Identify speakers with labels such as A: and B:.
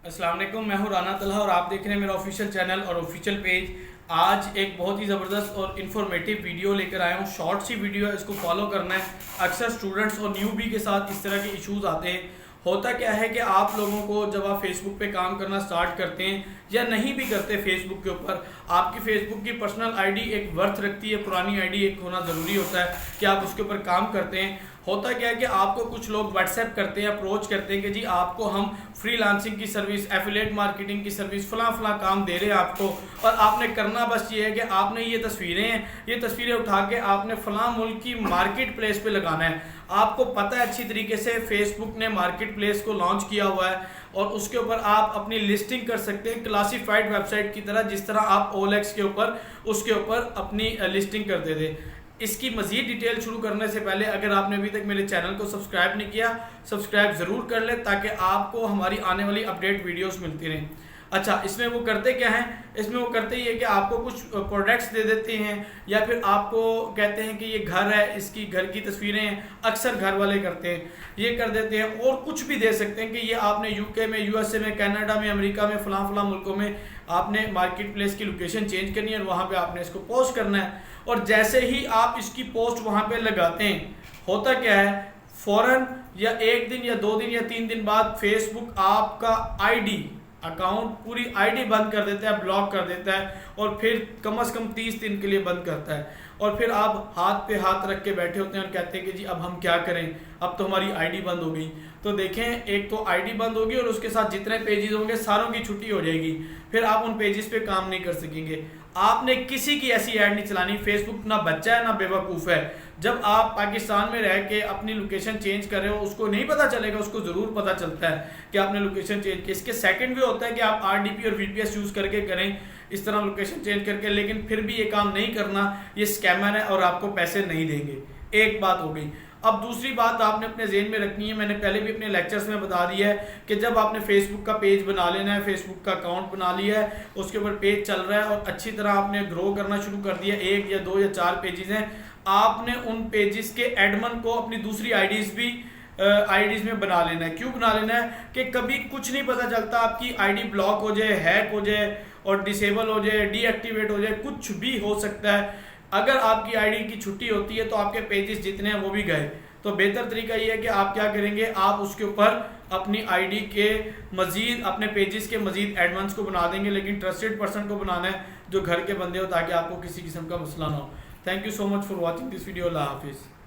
A: अस्सलाम वालेकुम, मैं हूं राना तलहा और आप देख रहे हैं मेरा ऑफिशियल चैनल और ऑफिशियल पेज। आज एक बहुत ही ज़बरदस्त और इन्फॉर्मेटिव वीडियो लेकर आया हूं। शॉर्ट सी वीडियो है, इसको फॉलो करना है। अक्सर स्टूडेंट्स और न्यूबी के साथ इस तरह के इश्यूज आते हैं। होता क्या है कि आप लोगों को जब आप फेसबुक पे काम करना स्टार्ट करते हैं या नहीं भी करते फेसबुक के ऊपर, आपकी फेसबुक की पर्सनल आईडी एक वर्थ रखती है, पुरानी आईडी एक होना ज़रूरी होता है कि आप उसके ऊपर काम करते हैं। होता क्या है कि आपको कुछ लोग व्हाट्सएप करते हैं, अप्रोच करते हैं कि जी आपको हम फ्रीलांसिंग की सर्विस, एफिलिएट मार्केटिंग की सर्विस, फला काम दे रहे हैं आपको, और आपने करना बस ये है कि आपने ये तस्वीरें उठा के आपने फला मुल्क की मार्केट प्लेस पे लगाना है। आपको पता है अच्छी तरीके से फेसबुक ने मार्केट प्लेस को लॉन्च किया हुआ है और उसके ऊपर आप अपनी लिस्टिंग कर सकते हैं क्लासिफाइड वेबसाइट की तरह, जिस तरह आप ओएलएक्स के ऊपर उसके ऊपर अपनी लिस्टिंग करते थे। इसकी मजीद डिटेल शुरू करने से पहले अगर आपने अभी तक मेरे चैनल को सब्सक्राइब नहीं किया, सब्सक्राइब ज़रूर कर ले ताकि आपको हमारी आने वाली अपडेट वीडियोस मिलती रहें। अच्छा, इसमें वो करते क्या हैं? इसमें वो करते ही है कि आपको कुछ प्रोडक्ट्स दे देते हैं या फिर आपको कहते हैं कि ये घर है, इसकी घर की तस्वीरें अक्सर घर वाले करते हैं, ये कर देते हैं। और कुछ भी दे सकते हैं कि ये आपने यूके में, यूएसए में, कनाडा में, अमेरिका में, फला मुल्कों में आपने मार्केट प्लेस की लोकेशन चेंज करनी है और वहाँ पर आपने इसको पोस्ट करना है। और जैसे ही आप इसकी पोस्ट वहाँ पर लगाते हैं, होता क्या है, फ़ौरन या एक दिन या 2 दिन या 3 दिन बाद फेसबुक आपका आईडी अकाउंट, पूरी आईडी बंद कर देता है, ब्लॉक कर देता है और फिर कम से कम 30 दिन के लिए बंद करता है। और फिर आप हाथ पे हाथ रख के बैठे होते हैं और कहते हैं कि जी अब हम क्या करें, अब तो हमारी आईडी बंद हो गई। तो देखें, एक तो आईडी बंद होगी और उसके साथ जितने पेजेस होंगे सारों की छुट्टी हो जाएगी, फिर आप उन पेजेस पे काम नहीं कर सकेंगे। आपने किसी की ऐसी ऐड नहीं चलानी। फेसबुक ना बच्चा है ना बेवकूफ़ है। जब आप पाकिस्तान में रह के अपनी लोकेशन चेंज कर रहे हो, उसको नहीं पता चलेगा, उसको ज़रूर पता चलता है कि आपने लोकेशन चेंज की। इसके सेकंड वे होता है कि आप आरडीपी और वीपीएस यूज़ करके करें, इस तरह लोकेशन चेंज करके, लेकिन फिर भी ये काम नहीं करना, ये स्कैमर है और आपको पैसे नहीं देंगे। एक बात हो गई। अब दूसरी बात आपने अपने जेहन में रखनी है, मैंने पहले भी अपने लेक्चर्स में बता दिया है कि जब आपने फेसबुक का पेज बना लेना है, फेसबुक का अकाउंट बना लिया है, उसके ऊपर पेज चल रहा है और अच्छी तरह आपने ग्रो करना शुरू कर दिया, 1 या 2 या 4 पेजेस हैं, आपने उन पेजेस के एडमन को अपनी दूसरी आईडीज में बना लेना है। क्यों बना लेना है? कि कभी कुछ नहीं पता चलता, आपकी आईडी ब्लॉक हो जाए, हैक हो जाए और डिसेबल हो जाए, डीएक्टिवेट हो जाए, कुछ भी हो सकता है। अगर आपकी आईडी की छुट्टी होती है तो आपके पेजेस जितने हैं वो भी गए। तो बेहतर तरीका ये है कि आप क्या करेंगे, आप उसके ऊपर अपनी आईडी के मजीद, अपने पेजेस के मजीद एडमन्स को बना देंगे, लेकिन ट्रस्टेड पर्सन को बनाना है जो घर के बंदे हो, ताकि आपको किसी किस्म का मसला ना हो। Thank you so much for watching this video. अल्लाह हाफिज़।